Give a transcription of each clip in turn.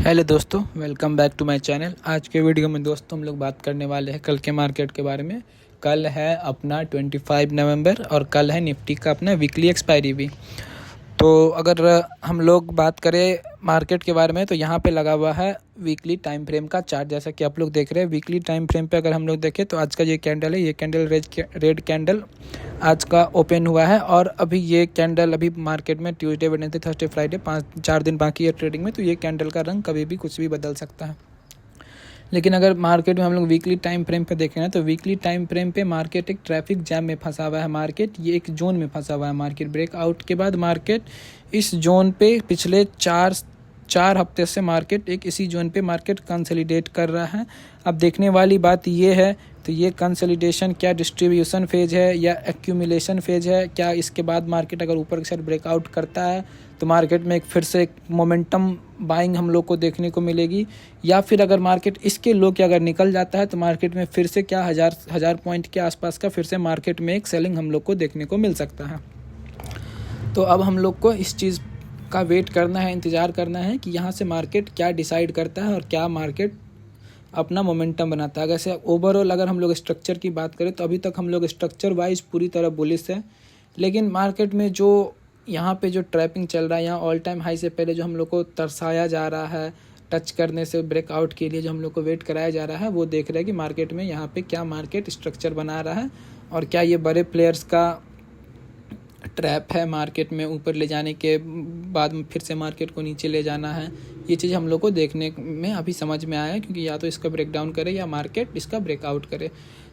Hello दोस्तों, welcome back to my channel. आज के वीडियो में दोस्तों हम लोग बात करने वाले हैं कल के मार्केट के बारे में। कल है अपना 25 नवंबर और कल है निफ्टी का अपना वीकली एक्सपायरी भी। तो अगर हम लोग बात करें मार्केट के बारे में तो यहाँ पे लगा हुआ है वीकली टाइम फ्रेम का चार्ट, जैसा कि आप लोग देख रहे हैं। वीकली टाइम फ्रेम पे अगर हम लोग देखें तो आज का ये कैंडल है, ये कैंडल रेड कैंडल आज का ओपन हुआ है। और अभी ये कैंडल अभी मार्केट में ट्यूसडे, वेडनेसडे, थर्सडे, फ्राइडे 4 दिन बाकी है ट्रेडिंग में, तो ये कैंडल का रंग कभी भी कुछ भी बदल सकता है। लेकिन अगर मार्केट में हम लोग वीकली टाइम फ्रेम पे देखें ना तो वीकली टाइम फ्रेम पे मार्केट एक ट्रैफिक जैम में फंसा हुआ है। मार्केट ये एक जोन में फंसा हुआ है। मार्केट ब्रेकआउट के बाद मार्केट इस जोन पे पिछले चार हफ्ते से मार्केट एक इसी जोन पे मार्केट कंसोलिडेट कर रहा है। अब देखने वाली बात ये है तो ये कंसोलिडेशन क्या डिस्ट्रीब्यूशन फेज है या एक्यूमुलेशन फेज है, क्या इसके बाद मार्केट अगर ऊपर की साइड ब्रेकआउट करता है तो मार्केट में फिर से एक मोमेंटम बाइंग हम लोग को देखने को मिलेगी, या फिर अगर मार्केट इसके लो के अगर निकल जाता है तो मार्केट में फिर से क्या हजार पॉइंट के आसपास का फिर से मार्केट में एक सेलिंग हम लोग को देखने को मिल सकता है। तो अब हम लोग को इस चीज़ का वेट करना है, इंतज़ार करना है कि यहाँ से मार्केट क्या डिसाइड करता है और क्या मार्केट अपना मोमेंटम बनाता है। अगर ओवरऑल अगर हम लोग स्ट्रक्चर की बात करें तो अभी तक हम लोग स्ट्रक्चर वाइज पूरी तरह बुलिश है। लेकिन मार्केट में जो यहाँ पे जो ट्रैपिंग चल रहा है, यहाँ ऑल टाइम हाई से पहले जो हम लोग को तरसाया जा रहा है, टच करने से ब्रेकआउट के लिए जो हम लोग को वेट कराया जा रहा है, वो देख रहे हैं कि मार्केट में यहाँ पे क्या मार्केट स्ट्रक्चर बना रहा है और क्या ये बड़े प्लेयर्स का ट्रैप है मार्केट में ऊपर ले जाने के बाद में फिर से मार्केट को नीचे ले जाना है। ये चीज़ हम लोग को देखने में अभी समझ में आया है, क्योंकि या तो इसका ब्रेक डाउन करे या मार्केट इसका ब्रेकआउट करे।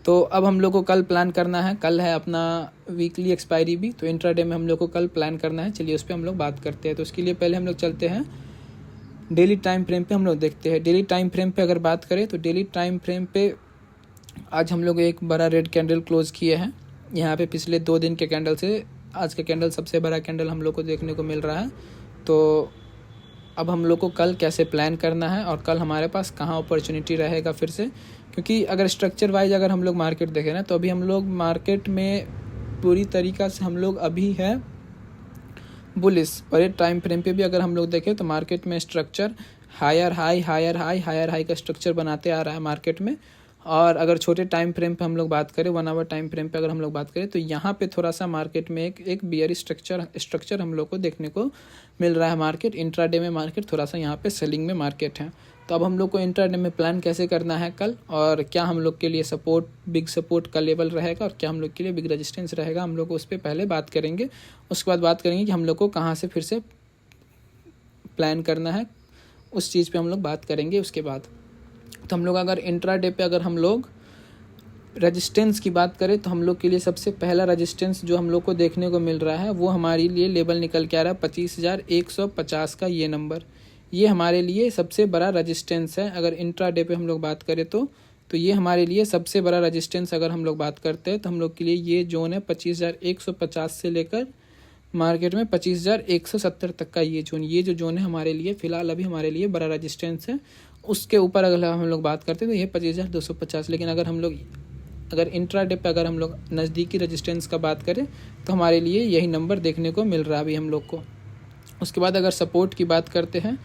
तो अब हम लोग को कल प्लान करना है, कल है अपना वीकली एक्सपायरी भी, तो इंट्राडे में हम लोग को कल प्लान करना है। चलिए उस पर हम लोग बात करते हैं। तो उसके लिए पहले हम लोग चलते हैं डेली टाइम फ्रेम पे, हम लोग देखते हैं डेली टाइम फ्रेम पे। अगर बात करें तो डेली टाइम फ्रेम पे आज हम लोग एक बड़ा रेड कैंडल क्लोज किए हैं। यहाँ पे पिछले 2 दिन के कैंडल से आज का कैंडल सबसे बड़ा कैंडल हम लोग को देखने को मिल रहा है। तो अब हम लोग को कल कैसे प्लान करना है और कल हमारे पास कहाँ अपॉर्चुनिटी रहेगा फिर से, क्योंकि अगर स्ट्रक्चर वाइज अगर हम लोग मार्केट देखें ना तो अभी हम लोग मार्केट में पूरी तरीक़ा से हम लोग अभी है बुलिश। और ये टाइम फ्रेम पे भी अगर हम लोग देखें तो मार्केट में स्ट्रक्चर हायर हाई का स्ट्रक्चर बनाते आ रहा है मार्केट में। और अगर छोटे टाइम फ्रेम पे हम लोग बात करें, 1 आवर टाइम फ्रेम पे अगर हम लोग बात करें तो यहाँ पे थोड़ा सा मार्केट में एक बियरिश स्ट्रक्चर हम लोग को देखने को मिल रहा है। मार्केट इंट्राडे में मार्केट थोड़ा सा यहाँ पे सेलिंग में मार्केट है। तो अब हम लोग को इंट्राडे में प्लान कैसे करना है कल, और क्या हम लोग के लिए बिग सपोर्ट का लेवल रहेगा और क्या हम लोग के लिए बिग रेजिस्टेंस रहेगा, हम लोग को उस पर पहले बात करेंगे। उसके बाद बात करेंगे कि हम लोग को कहाँ से फिर से प्लान करना है, उस चीज़ पे हम लोग बात करेंगे उसके बाद। तो हम लोग अगर इंट्राडे पे अगर हम लोग रेजिस्टेंस की बात करें तो हम लोग के लिए सबसे पहला रेजिस्टेंस जो हम लोग को देखने को मिल रहा है वो हमारे लिए लेवल निकल के आ रहा है 25,150 का ये नंबर। ये हमारे लिए सबसे बड़ा रेजिस्टेंस है अगर इंट्राडे पे हम लोग बात करें तो ये हमारे लिए सबसे बड़ा रेजिस्टेंस अगर हम लोग बात करते हैं तो हम लोग के लिए ये जोन है 25,150 से लेकर मार्केट में 25,170 तक का ये जो जोन है हमारे लिए फ़िलहाल अभी हमारे लिए बड़ा रेजिस्टेंस है। उसके ऊपर अगर हम लोग बात करते हैं तो ये 25,250। लेकिन अगर इंट्राडे पे अगर हम लोग नज़दीकी रेजिस्टेंस का बात करें तो हमारे लिए यही नंबर देखने को मिल रहा है अभी हम लोग को। उसके बाद अगर सपोर्ट की बात करते हैं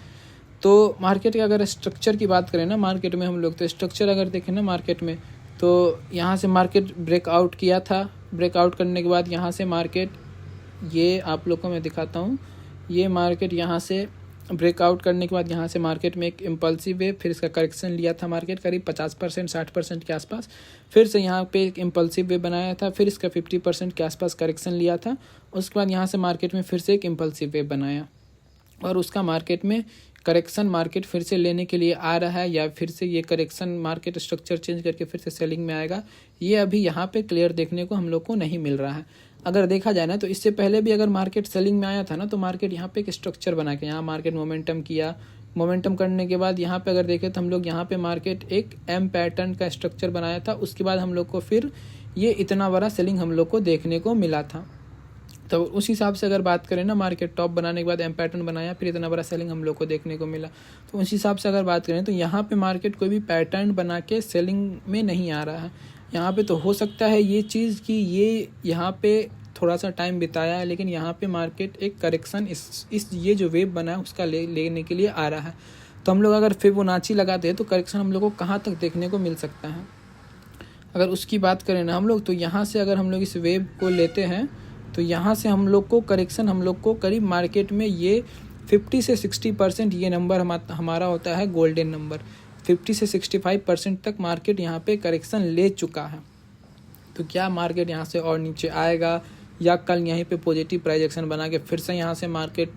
तो मार्केट के अगर स्ट्रक्चर की बात करें ना मार्केट में हम लोग, तो स्ट्रक्चर अगर देखें ना मार्केट में तो यहाँ से मार्केट ब्रेकआउट किया था। ब्रेकआउट करने के बाद यहाँ से मार्केट, ये आप लोग को मैं दिखाता हूँ, ये मार्केट यहाँ से ब्रेकआउट करने के बाद यहाँ से मार्केट में एक इम्पल्सिव वेव, फिर इसका करेक्शन लिया था मार्केट करीब 50% 60% के आसपास। फिर से यहाँ पे एक इम्पल्सिव वेव बनाया था, फिर इसका 50% के आसपास करेक्शन लिया था। उसके बाद यहाँ से मार्केट में फिर से एक इम्पल्सिव वेव बनाया और उसका मार्केट में करेक्शन मार्केट फिर से लेने के लिए आ रहा है, या फिर से ये करेक्शन मार्केट स्ट्रक्चर चेंज करके फिर से सेलिंग में आएगा, ये अभी यहाँ पे क्लियर देखने को हम लोग को नहीं मिल रहा है। अगर देखा जाए ना तो इससे पहले भी अगर मार्केट सेलिंग में आया था ना तो मार्केट यहाँ पे एक स्ट्रक्चर बना के यहाँ मार्केट मोमेंटम किया। मोमेंटम करने के बाद यहाँ पे अगर देखें तो हम लोग यहाँ पे मार्केट एक एम पैटर्न का स्ट्रक्चर बनाया था। उसके बाद हम लोग को फिर ये इतना बड़ा सेलिंग हम लोग को देखने को मिला था। तो उस हिसाब से अगर बात करें ना मार्केट टॉप बनाने के बाद एम पैटर्न बनाया, फिर इतना बड़ा सेलिंग हम लोग को देखने को मिला। तो उस हिसाब से अगर बात करें तो यहाँ पे मार्केट कोई भी पैटर्न बना के सेलिंग में नहीं आ रहा है। यहाँ पे तो हो सकता है ये चीज़ कि ये यहाँ पे थोड़ा सा टाइम बिताया है, लेकिन यहाँ पे मार्केट एक करेक्शन इस ये जो वेव बना है उसका लेने के लिए आ रहा है। तो हम लोग अगर फिबोनाची लगाते हैं तो करेक्शन हम लोग को कहाँ तक देखने को मिल सकता है। अगर उसकी बात करें ना हम लोग, तो यहाँ से अगर हम लोग इस वेव को लेते हैं तो यहाँ से हम लोग को करेक्शन हम लोग को करीब मार्केट में ये 50 से 60% ये नंबर हमारा होता है गोल्डन नंबर। 50 से 65% तक मार्केट यहाँ पे करेक्शन ले चुका है। तो क्या मार्केट यहाँ से और नीचे आएगा या कल यहीं पे पॉजिटिव प्राइस एक्शन बना के फिर से यहाँ से मार्केट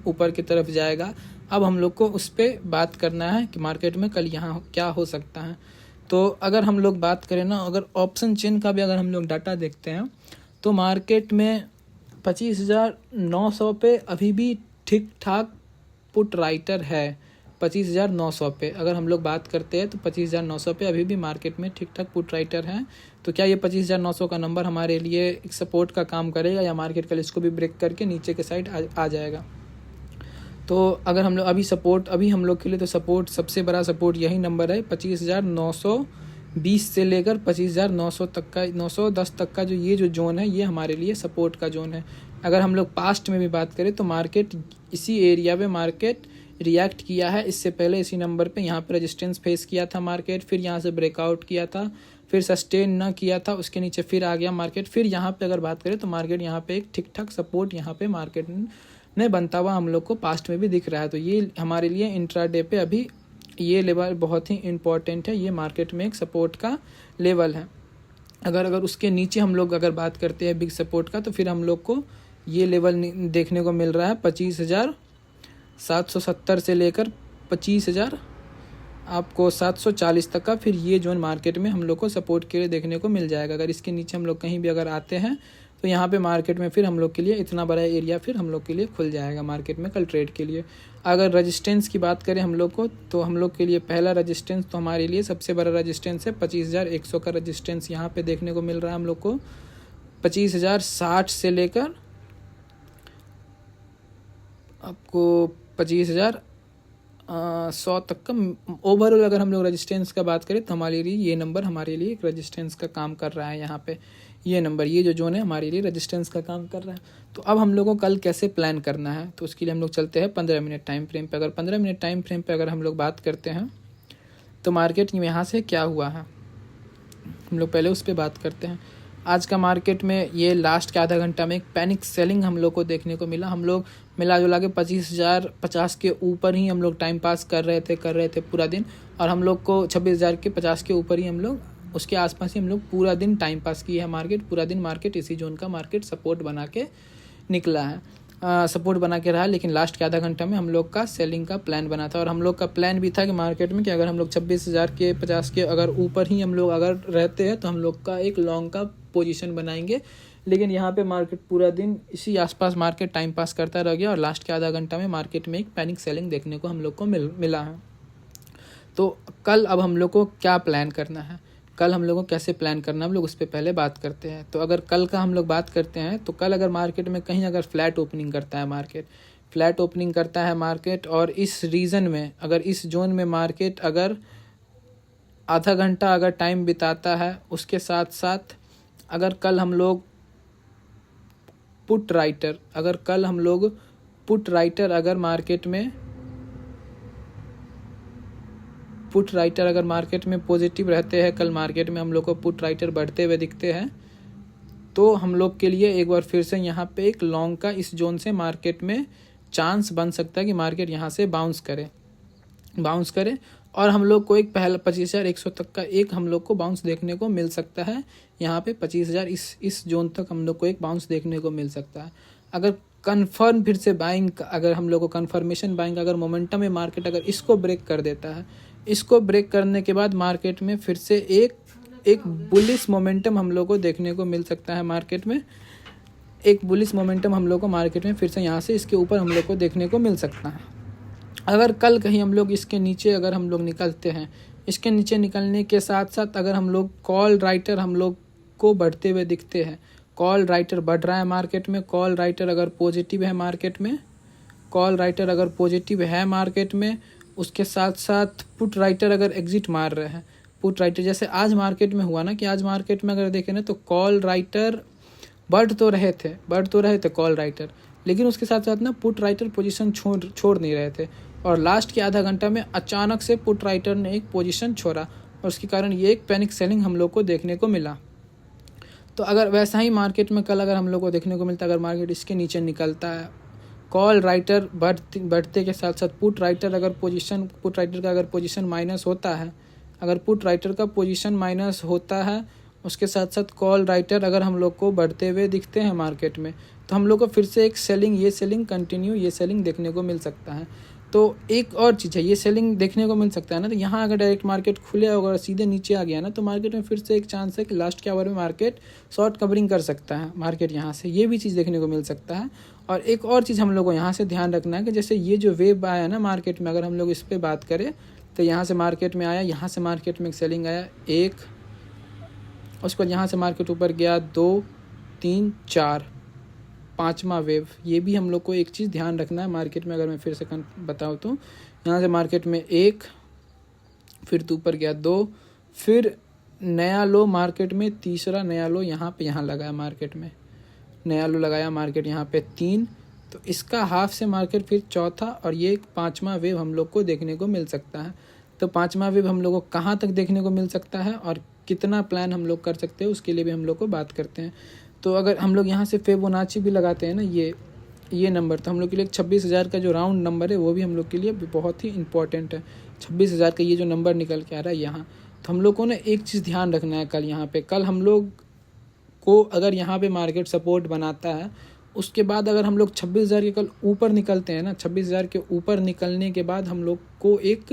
ऊपर की तरफ जाएगा, अब हम लोग को उस पर बात करना है कि मार्केट में कल यहाँ क्या हो सकता है। तो अगर हम लोग बात करें ना, अगर ऑप्शन चेन का भी अगर हम लोग डाटा देखते हैं तो मार्केट में 25,900 पे अभी भी ठीक ठाक पुट राइटर है। 25,900 पे अगर हम लोग बात करते हैं तो 25,900 पे अभी भी मार्केट में ठीक ठाक पुट राइटर है। तो क्या ये 25,900 का नंबर हमारे लिए एक सपोर्ट का काम करेगा या मार्केट कल इसको भी ब्रेक करके नीचे के साइड आ जाएगा। तो अगर हम लोग अभी हम लोग के लिए तो सपोर्ट, सबसे बड़ा सपोर्ट यही नंबर है 25,920 से लेकर 25,900 तक का, 910 तक का ये जो जोन है ये हमारे लिए सपोर्ट का जोन है। अगर हम लोग पास्ट में भी बात करें तो मार्केट इसी एरिया पे मार्केट रिएक्ट किया है। इससे पहले इसी नंबर पे यहाँ पे रेजिस्टेंस फेस किया था मार्केट, फिर यहाँ से ब्रेकआउट किया था, फिर सस्टेन ना किया था, उसके नीचे फिर आ गया मार्केट। फिर यहाँ पे अगर बात करें तो मार्केट यहाँ पे एक ठीक ठाक सपोर्ट यहाँ पे मार्केट ने बनता हुआ हम लोग को पास्ट में भी दिख रहा है। तो ये हमारे लिए इंट्राडे पे अभी ये लेवल बहुत ही इम्पोर्टेंट है। ये मार्केट में एक सपोर्ट का लेवल है। अगर उसके नीचे हम लोग अगर बात करते हैं बिग सपोर्ट का, तो फिर हम लोग को ये लेवल देखने को मिल रहा है 25,770 से लेकर 25,740 तक का। फिर ये जोन मार्केट में हम लोग को सपोर्ट के लिए देखने को मिल जाएगा। अगर इसके नीचे हम लोग कहीं भी अगर आते हैं तो यहाँ पे मार्केट में फिर हम लोग के लिए इतना बड़ा एरिया फिर हम लोग के लिए खुल जाएगा मार्केट में कल ट्रेड के लिए। अगर रजिस्टेंस की बात करें हम लोग को, तो हम लोग के लिए पहला रजिस्टेंस तो हमारे लिए सबसे बड़ा रजिस्टेंस है 25,100 का रजिस्टेंस यहाँ पे देखने को मिल रहा है हम लोग को। 25,060 से लेकर आपको 25,100 तक का ओवरऑल अगर हम लोग रजिस्टेंस का बात करें तो हमारे लिए ये नंबर हमारे लिए एक रजिस्टेंस का काम कर रहा है। यहाँ पे ये नंबर, ये जो जोन है हमारे लिए रजिस्टेंस का काम कर रहा है। तो अब हम लोगों को कल कैसे प्लान करना है, तो उसके लिए हम लोग चलते हैं 15 मिनट टाइम फ्रेम पे। अगर 15 मिनट टाइम फ्रेम पे अगर हम लोग बात करते हैं तो मार्केट में यहाँ से क्या हुआ है हम लोग पहले उस पर बात करते हैं। आज का मार्केट में ये लास्ट के आधा घंटा में एक पैनिक सेलिंग हम लोग को देखने को मिला। हम लोग मिला जुला के 25,050 के ऊपर ही हम लोग टाइम पास कर रहे थे पूरा दिन, और हम लोग को 26,050 के ऊपर ही हम लोग उसके आसपास ही हम लोग पूरा दिन टाइम पास किया है। मार्केट पूरा दिन मार्केट इसी जोन का मार्केट सपोर्ट बना के निकला है, सपोर्ट बना के रहा। लेकिन लास्ट के आधा घंटा में हम लोग का सेलिंग का प्लान बना था, और हम लोग का प्लान भी था कि मार्केट में कि अगर हम लोग 26,050 के अगर ऊपर ही हम लोग अगर रहते हैं तो हम लोग का एक लॉन्ग का पोजीशन बनाएंगे। लेकिन यहाँ पे मार्केट पूरा दिन इसी आसपास मार्केट टाइम पास करता रह गया, और लास्ट के आधा घंटा में मार्केट में एक पैनिक सेलिंग देखने को हम लोग को मिला है। तो कल अब हम लोग को क्या प्लान करना है, कल हम लोग को कैसे प्लान करना है, हम लोग उस पर पहले बात करते हैं। तो अगर कल का हम लोग बात करते हैं तो कल अगर मार्केट में कहीं अगर फ्लैट ओपनिंग करता है मार्केट, और इस रीजन में अगर इस जोन में मार्केट अगर आधा घंटा अगर टाइम बिताता है, उसके साथ साथ अगर कल हम लोग पुट राइटर अगर मार्केट में पॉजिटिव रहते हैं, कल मार्केट में हम लोग को पुट राइटर बढ़ते हुए दिखते हैं, तो हम लोग के लिए एक बार फिर से यहाँ पे एक लॉन्ग का इस जोन से मार्केट में चांस बन सकता है कि मार्केट यहाँ से बाउंस करे और हम लोग को एक पहला 25,100 तक का एक हम लोग को बाउंस देखने को मिल सकता है। यहाँ पे 25,000 इस जोन तक हम लोग को एक बाउंस देखने को मिल सकता है। अगर कन्फर्म फिर से बाइंग, अगर हम लोग को कन्फर्मेशन बाइंग अगर मोमेंटम में मार्केट अगर इसको ब्रेक कर देता है, इसको ब्रेक करने के बाद मार्केट में फिर से एक बुलिश मोमेंटम हम लोग को देखने को मिल सकता है। मार्केट में एक बुलिश मोमेंटम हम लोग को मार्केट में फिर से यहाँ से इसके ऊपर हम लोग को देखने को मिल सकता है। अगर कल कहीं हम लोग इसके नीचे अगर हम लोग निकलते हैं, इसके नीचे निकलने के साथ साथ अगर हम लोग कॉल राइटर हम लोग को बढ़ते हुए दिखते हैं, कॉल राइटर बढ़ रहा है मार्केट में, कॉल राइटर अगर पॉजिटिव है मार्केट में, उसके साथ साथ पुट राइटर अगर एग्जिट मार रहे हैं, पुट राइटर जैसे आज मार्केट में हुआ ना कि आज मार्केट में अगर देखें ना तो कॉल राइटर बढ़ तो रहे थे कॉल राइटर, लेकिन उसके साथ साथ ना पुट राइटर पोजीशन छोड़ नहीं रहे थे। और लास्ट के आधा घंटा में अचानक से पुट राइटर ने एक पोजीशन छोड़ा और उसके कारण ये एक पैनिक सेलिंग हम लोग को देखने को मिला। तो अगर वैसा ही मार्केट में कल अगर हम लोग को देखने को मिलता, अगर मार्केट इसके नीचे निकलता है, कॉल राइटर बढ़ते के साथ साथ पुट राइटर का अगर पोजीशन माइनस होता है, अगर पुट राइटर का पोजीशन माइनस होता है उसके साथ साथ कॉल राइटर अगर हम लोग को बढ़ते हुए दिखते हैं मार्केट में, तो हम लोग को फिर से एक ये सेलिंग देखने को मिल सकता है। तो एक और चीज़ है, ये सेलिंग देखने को मिल सकता है ना, तो यहाँ अगर डायरेक्ट मार्केट खुले और सीधे नीचे आ गया ना, तो मार्केट में फिर से एक चांस है कि लास्ट के आवर में मार्केट शॉर्ट कवरिंग कर सकता है मार्केट यहाँ से, ये भी चीज़ देखने को मिल सकता है। और एक और चीज़ हम लोग को यहाँ से ध्यान रखना है कि जैसे ये जो वेव आया ना मार्केट में, अगर हम लोग इस पर बात करें तो यहाँ से मार्केट में आया, यहाँ से मार्केट में एक सेलिंग आया एक, उसके बाद यहाँ से मार्केट ऊपर गया 2 3 4, 5वां वेव। ये भी हम लोग को एक चीज़ ध्यान रखना है मार्केट में। अगर मैं फिर से बताऊँ तो यहाँ से मार्केट में 1, फिर तो ऊपर गया 2, फिर नया लो मार्केट में, तीसरा नया लो यहाँ लगाया मार्केट में, नया लो लगाया मार्केट यहाँ पे 3, तो इसका हाफ से मार्केट फिर चौथा और ये 5वां वेव हम लोग को देखने को मिल सकता है। तो 5वां वेव हम लोग को कहाँ तक देखने को मिल सकता है और कितना प्लान हम लोग कर सकते हैं उसके लिए भी हम लोग को बात करते हैं। तो अगर हम लोग यहाँ से फिबोनाची भी लगाते हैं ना, ये नंबर, तो हम लोग के लिए 26,000 का जो राउंड नंबर है वो भी हम लोग के लिए बहुत ही इंपॉर्टेंट है। 26,000 का ये जो नंबर निकल के आ रहा है यहाँ, तो हम लोग को ना एक चीज़ ध्यान रखना है कल हम लोग को अगर यहाँ पे मार्केट सपोर्ट बनाता है, उसके बाद अगर हम लोग 26,000 के कल ऊपर निकलते हैं ना, 26,000 के ऊपर निकलने के बाद हम लोग को एक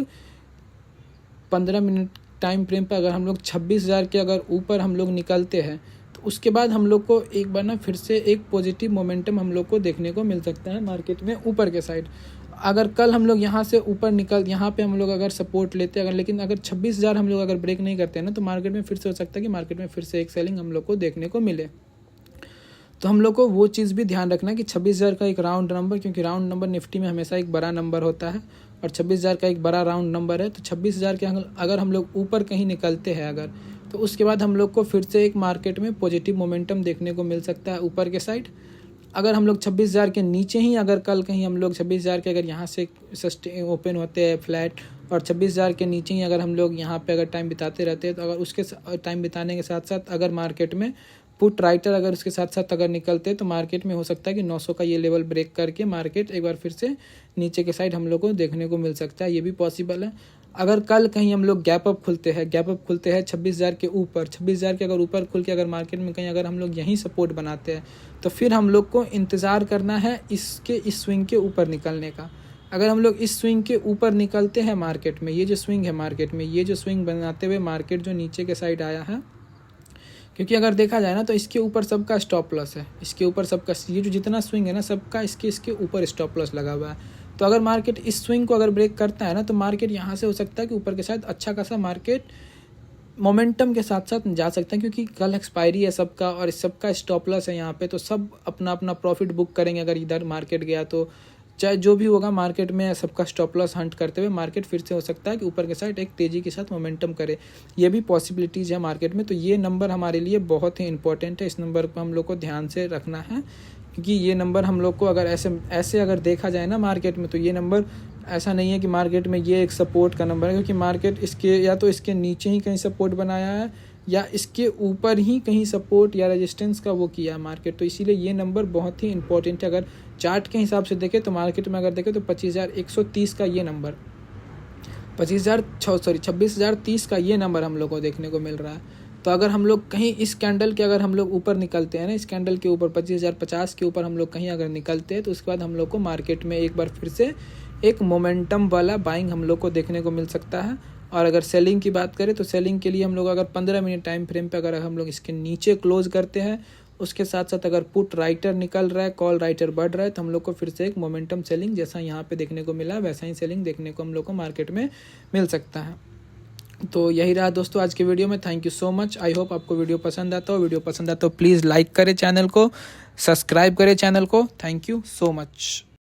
15 मिनट टाइम फ्रेम पर अगर हम लोग 26,000 के अगर ऊपर हम लोग निकलते हैं, तो उसके बाद हम लोग को एक बार ना फिर से एक पॉजिटिव मोमेंटम हम लोग को देखने को मिल सकता है मार्केट में ऊपर के साइड। अगर कल हम लोग यहाँ से ऊपर यहाँ पे हम लोग अगर सपोर्ट लेते हैं, लेकिन अगर 26,000 हम लोग अगर ब्रेक नहीं करते हैं ना, तो मार्केट में फिर से हो सकता है कि मार्केट में फिर से एक सेलिंग हम लोग को देखने को मिले। तो हम लोग को वो चीज़ भी ध्यान रखना है कि 26,000 का एक राउंड नंबर, क्योंकि राउंड नंबर निफ्टी में हमेशा एक बड़ा नंबर होता है और 26,000 का एक बड़ा राउंड नंबर है। तो 26,000 के अगर हम लोग ऊपर कहीं निकलते हैं अगर, तो उसके बाद हम लोग को फिर से एक मार्केट में पॉजिटिव मोमेंटम देखने को मिल सकता है ऊपर के साइड। अगर हम लोग 26,000 के नीचे ही अगर कल कहीं हम लोग 26,000 के अगर यहाँ से ओपन होते हैं फ्लैट और 26,000 के नीचे ही अगर हम लोग यहाँ पे अगर टाइम बिताते रहते हैं, तो अगर उसके टाइम बिताने के साथ साथ अगर मार्केट में पुट राइटर अगर उसके साथ साथ अगर निकलते हैं, तो मार्केट में हो सकता है कि 900 का ये लेवल ब्रेक करके मार्केट एक बार फिर से नीचे के साइड हम लोग को देखने को मिल सकता है, ये भी पॉसिबल है। अगर कल कहीं हम लोग गैप अप खुलते हैं 26,000 के ऊपर, 26,000 के अगर ऊपर खुल के अगर मार्केट में कहीं अगर हम लोग यहीं सपोर्ट बनाते हैं, तो फिर हम लोग को इंतज़ार करना है इस स्विंग के ऊपर निकलने का। अगर हम लोग इस स्विंग के ऊपर निकलते हैं मार्केट में, ये जो स्विंग है मार्केट में, ये जो स्विंग बनाते हुए मार्केट जो नीचे के साइड आया है, क्योंकि अगर देखा जाए ना तो इसके ऊपर सबका स्टॉप लॉस है, इसके ऊपर सबका ये जो जितना स्विंग है ना सबका इसके ऊपर स्टॉप लॉस लगा हुआ है। तो अगर मार्केट इस स्विंग को अगर ब्रेक करता है ना, तो मार्केट यहाँ से हो सकता है कि ऊपर के साथ अच्छा खासा मार्केट मोमेंटम के साथ साथ जा सकता है, क्योंकि कल एक्सपायरी है सबका और इस सबका स्टॉप लॉस है यहाँ पे, तो सब अपना अपना प्रॉफिट बुक करेंगे। अगर इधर मार्केट गया तो चाहे जो भी होगा मार्केट में सबका स्टॉप लॉस हंट करते हुए मार्केट फिर से हो सकता है कि ऊपर के साइड एक तेज़ी के साथ मोमेंटम करे, ये भी पॉसिबिलिटीज़ है मार्केट में। तो ये नंबर हमारे लिए बहुत ही इंपॉर्टेंट है, इस नंबर को हम लोग को ध्यान से रखना है, क्योंकि ये नंबर हम लोग को अगर ऐसे अगर देखा जाए ना मार्केट में, तो ये नंबर ऐसा नहीं है कि मार्केट में ये एक सपोर्ट का नंबर है, क्योंकि मार्केट इसके या तो इसके नीचे ही कहीं सपोर्ट बनाया है या इसके ऊपर ही कहीं सपोर्ट या रेजिस्टेंस का वो किया है मार्केट। तो इसीलिए ये नंबर बहुत ही इंपॉर्टेंट है। अगर चार्ट के हिसाब से देखें तो मार्केट में अगर देखें तो 25,130 का ये नंबर, 26,030 का ये नंबर हम लोग को देखने को मिल रहा है। तो अगर हम लोग कहीं इस कैंडल के अगर हम लोग ऊपर निकलते हैं ना, इस कैंडल के ऊपर 25,050 के ऊपर हम लोग कहीं अगर निकलते हैं, तो उसके बाद हम लोग को मार्केट में एक बार फिर से एक मोमेंटम वाला बाइंग हम लोग को देखने को मिल सकता है। और अगर सेलिंग की बात करें तो सेलिंग के लिए हम लोग अगर 15 मिनट टाइम फ्रेम पे अगर हम लोग इसके नीचे क्लोज करते हैं, उसके साथ साथ अगर पुट राइटर निकल रहा है, कॉल राइटर बढ़ रहा है, तो हम लोग को फिर से एक मोमेंटम सेलिंग जैसा यहाँ पे देखने को मिला वैसा ही सेलिंग देखने को हम लोग को मार्केट में मिल सकता है। तो यही रहा दोस्तों आज के वीडियो में। Thank you so much. I hope आपको वीडियो पसंद आता हो। वीडियो पसंद आता हो प्लीज़ लाइक करें चैनल को, सब्सक्राइब करें चैनल को। Thank you so much.